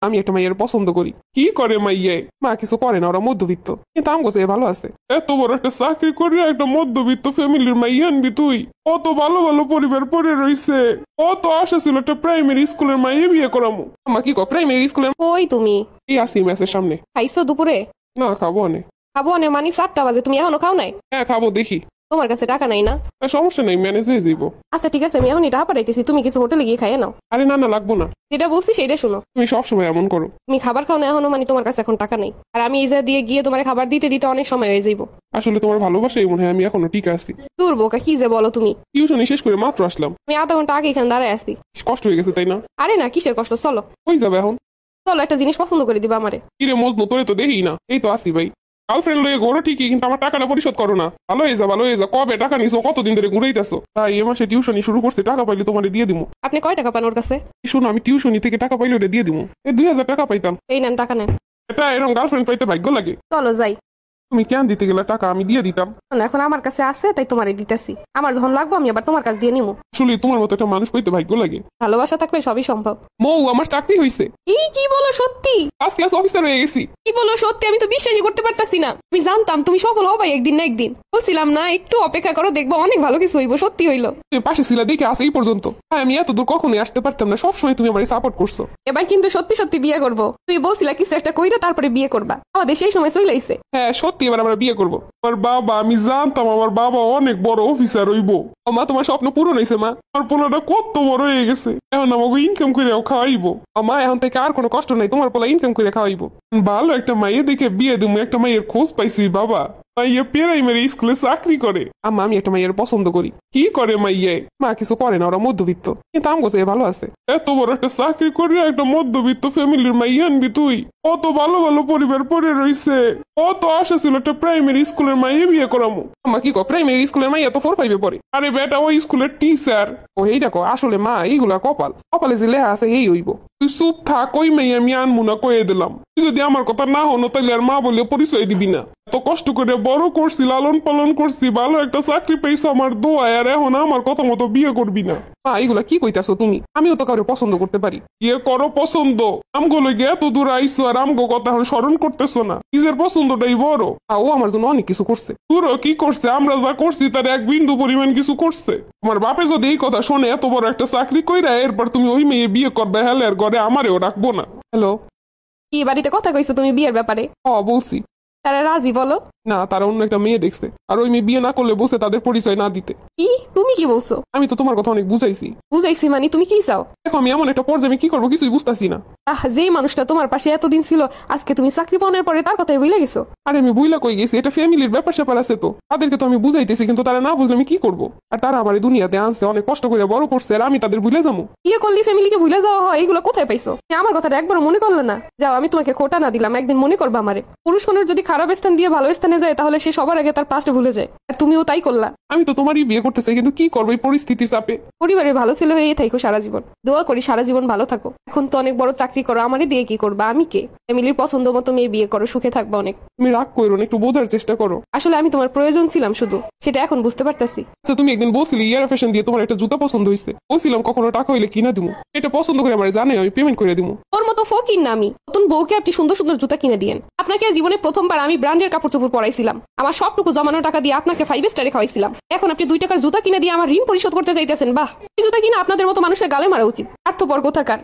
আমি একটা মাইয়ের পছন্দ করি। কি করে মাইয়ে? মা কিছু করে না, ওরা মধ্যবিত্ত, কিন্তু আমগো সে ভালো আছে। এত বড় একটা চাকরি করে একটা মধ্যবিত্ত ফ্যামিলির মাইয়া আনবি তুই? কত ভালো ভালো পরিবার পড়ে রইছে, কত আশা ছিল একটা প্রাইমারি স্কুলের মাইয়ে বিয়ে করামু। আমা কি কো প্রাইমারি স্কুলের? কই তুমি? এই আসি মেসের সামনে। খাইছো দুপুরে? না, খাবো অনেক। খাবো না মানে 7টা বাজে, তুমি এখনো খাও নাই? হ্যাঁ খাবো, দেখি। তোমার কাছে টাকা নাই না? সমস্যা নেই, ম্যানেজ হয়ে যাইব। আচ্ছা ঠিক আছে, আমি এখন টাকা পাঠাইতেছি, তুমি কিছু হোটেলে গিয়ে খাইয়ে নাও। আরে না না, লাগবো না। যেটা বলছি সেইটা শুনো। তুমি সবসময় এমন করো। তুমি খাবার খাও না এখনো, মানে তোমার কাছে এখন টাকা নেই, আর আমি এই যে দিয়ে গিয়ে তোমার খাবার দিতে দিতে অনেক সময় হয়ে যাইব। আসলে তোমার ভালোবাসাই মনে হয় আমি এখনো ঠিক আছি। দূর বোকা, কি যে বলো তুমি। টিউশনি শেষ করে মাত্র আসলাম। আমি আধা ঘন্টা আগে এখানে দাঁড়ায় আসছি। কষ্ট হয়ে গেছে তাই না? আরে না, কিসের কষ্ট, চলো। কই যাবে এখন? চলো, একটা জিনিস পছন্দ করে দিবা আমারে। কিরে মজনু, তোরে তো দেখি না। এই তো আসি ভাই। গার্লফ্রেন্ড লয়ে ঘোরো ঠিকই, কিন্তু আমার টাকাটা পরিশোধ করো না। ভালো হয়ে যা, ভালো হয়ে যা। কবে টাকা নিছো? কতদিন ধরে ঘুরাইতেছো? তাই এ মাসে টিউশনি শুরু করছে, টাকা পাইলে তোমারে দিয়ে দিমু। আপনি কয় টাকা পান ওর কাছে? শোনো, আমি টিউশনি থেকে টাকা পাইলে ওটা দিয়ে দিমু। 2000 টাকা পাইতাম। এই নেন, টাকা নেন। এটা এরকম গার্লফ্রেন্ড পাইতে ভাগ্য লাগে। চলো যাই। তুমি কেন দিতে গেলে টাকা? আমি দিয়ে দিতাম। এখন আমার কাছে আছে তাই তোমারে দিতেছি, আমার যখন লাগবো আমি আবার তোমার কাছে দিয়ে নিবো। আসলে তোমার মতো একটা মানুষ পাইতে ভাগ্য লাগে। ভালোবাসা থাকলে সবই সম্ভব। মৌ, আমার চাকরি হয়েছে। কি বলো সত্যি? ফার্স্ট ক্লাস অফিসার হয়ে গেছি। কি বলো সত্যি? আমি তো বিশ্বাসই করতে পারতাছি না। আমি জানতাম তুমি সফল হবাই একদিন না একদিন। বলছিলাম না একটু অপেক্ষা করো, দেখবো অনেক ভালো কিছু হইব। সত্যি হইলো। তুমি পাশে ছিলা দেখে আসে এই পর্যন্ত। হ্যাঁ, আমি এত দূর কখনোই আসতে পারতাম না। সবসময় তুমি আমার সাপোর্ট করছো। এবার কিন্তু সত্যি সত্যি বিয়ে করবো। তুমি বলছিলা কিছু একটা কইরা তারপরে বিয়ে করবা, আমাদের সেই সময় চলে আইছে। হ্যাঁ সত্যি, এবার আমরা বিয়ে করবো। আমার বাবা, আমি জানতাম আমার বাবা অনেক বড় অফিসার হইব। মা, তোমার স্বপ্ন পূরণ হয়েছে মা। আমার পোলাটা কত বড় হয়ে গেছে, এখন আমাকে ইনকাম করে খাওয়াইবো। মা, এখন থেকে আর কোনো কষ্ট নাই, তোমার পোলা ইনকাম করে খাওয়াইবো। ভালো একটা মাইয়ে দেখে বিয়ে দেবো। একটা মাইয়ের খোঁজ পাইছি বাবা। মাইয়া প্রাইমারি স্কুলে চাকরি করে। আমি একটা মাইয়ের পছন্দ করি। কি করে মাইয়ে? মা কিছু করে না, ওরা মধ্যবিত্ত, কিন্তু আমগো সে ভালো আছে। এত বড় একটা চাকরি করে একটা মধ্যবিত্ত ফ্যামিলির মাইয়া আনবি তুই? কত ভালো ভালো পরিবার পড়ে রইছে, কত আশা ছিল একটা প্রাইমারি স্কুলের মাইয়ে বিয়ে করামু। আমা কি কো প্রাইমারি স্কুলের মাইয়া তো 4-5 পড়ে। আরে বেটা, ওই স্কুলের টিচার। ও এইটা কো? আসলে মা, এইগুলা কপাল। কপালে যে লেখা আছে এই হইব। তুই চুপ থাক, ওই মেয়ে আমি আনবো না, কয়ে দিলাম। তুই যদি আমার কথা না হনো তাহলে আর মা বলে পরিচয় দিবি না। এত কষ্ট করে বড় করছি, লালন পালন করছি, ভালো একটা চাকরি পেয়েছো আমার দোয়া, আর এখন আমার কথা মতো বিয়ে করবি না। মা, এইগুলা কি কইতাছো তুমি? আমিও তো কারো পছন্দ করতে পারি। বিয়ে করো পছন্দ। আমগো লগে এত দূর আইসো আর আমগো কথা এখন স্মরণ করতেছো না। নিজের পছন্দটাই বড়। ও আমার জন্য অনেক কিছু করছে। তোরও কি করছে? আমরা যা করছি তার এক বিন্দু পরিমাণ কিছু করছে? আমার বাপে যদি এই কথা শোনে, এত বড় একটা চাকরি কইরা এরপর তুমি ওই মেয়ে বিয়ে করবে, হেলে আর ঘরে আমারেও রাখবো না। হ্যালো, কি বাড়িতে কথা কইছো তুমি বিয়ের ব্যাপারে? বলছি। তারা রাজি বলো? না, তারা অন্য একটা মেয়ে দেখছে, আর ওই মেয়ে বিয়ে না করলে বসে তাদের পরিচয় না দিতে। কি? তুমি কি বলছো? আমি তো তোমার কথা অনেক বুঝাইছি। বুঝাইছি মানে তুমি কি চাও? দেখো, আমি এমন একটা পর্যায়ে আমি কি করবো কিছুই বুঝতেছি না। যেই মানুষটা তোমার পাশে এতদিন ছিল, আজকে তুমি চাকরি পাওয়ার পরে তার কথাই ভুলে গেছো। আরে আমি বুইলা কই গেছি, এটা ফ্যামিলির ব্যাপার স্যাপার আছে তো, তাদেরকে তো আমি বুঝাইতেছি, কিন্তু তারা না বুঝলে আমি কি করবো? আর তারা আমার এই দুনিয়াতে আনছে, অনেক কষ্ট করে বড় করছে, আর আমি তাদের ভুলে যাবো? বিয়ে করলে ফ্যামিলিকে ভুলে যাওয়া হয়, এগুলো কোথায় পাইছো? আমার কথাটা একবার মনে করলে না? যাও, আমি তোমাকে খোটা না দিলাম, একদিন মনে করবা আমারে। পুরুষ মানুষ যদি খারাপ স্থান দিয়ে ভালো স্থানে যায়, তাহলে সে সবার আগে তার পাস্ট ভুলে যায়, আর তুমিও তাই করলা। আমি তো তোমারই বিয়ে করতে চাই, কিন্তু কি করবো এই পরিস্থিতি চাপে। পরিবারের ভালো ছেলে হয়ে থাকো সারা জীবন, দোয়া করি সারা জীবন ভালো থাকো। এখন তো অনেক বড় চাকরি করো, আমারই দিয়ে কি করবা? আমি কে? ফ্যামিলির পছন্দ মতো মেয়ে বিয়ে করো, সুখে থাকবা অনেক। তুমি রাগ করো না, একটু বোঝার চেষ্টা করো। আসলে আমি তোমার প্রয়োজন ছিলাম শুধু, সেটা এখন বুঝতে পারতেছি। আচ্ছা, তুমি একদিন বলছিলে ইয়ারা ফ্যাশন দিয়ে তোমার একটা জুতা পছন্দ হয়েছে। বলছিলাম কখনো টাকা হইলে কিনা দিমু, এটা পছন্দ করে আমার জানে, আমি পেমেন্ট করে দিমু। ওর মতো ফকির না আমি। নতুন বউকে আপনি সুন্দর সুন্দর জুতা কিনে দিয়েন। আপনাকে জীবনে প্রথমবার আমি ব্র্যান্ডের কাপড় চোপড় পরাইছিলাম, আমার সবটুকু জমানো টাকা দিয়ে আপনাকে 5 স্টারে খাওয়াইছিলাম। এখন আপনি 2 টাকার জুতা কিনে দিয়ে আমার ঋণ পরিশোধ করতে চাইতেছেন? বাহ, এই জুতা কিনা আপনাদের মতো মানুষের গালে মারা উচিত। স্বার্থপর কোথাকার।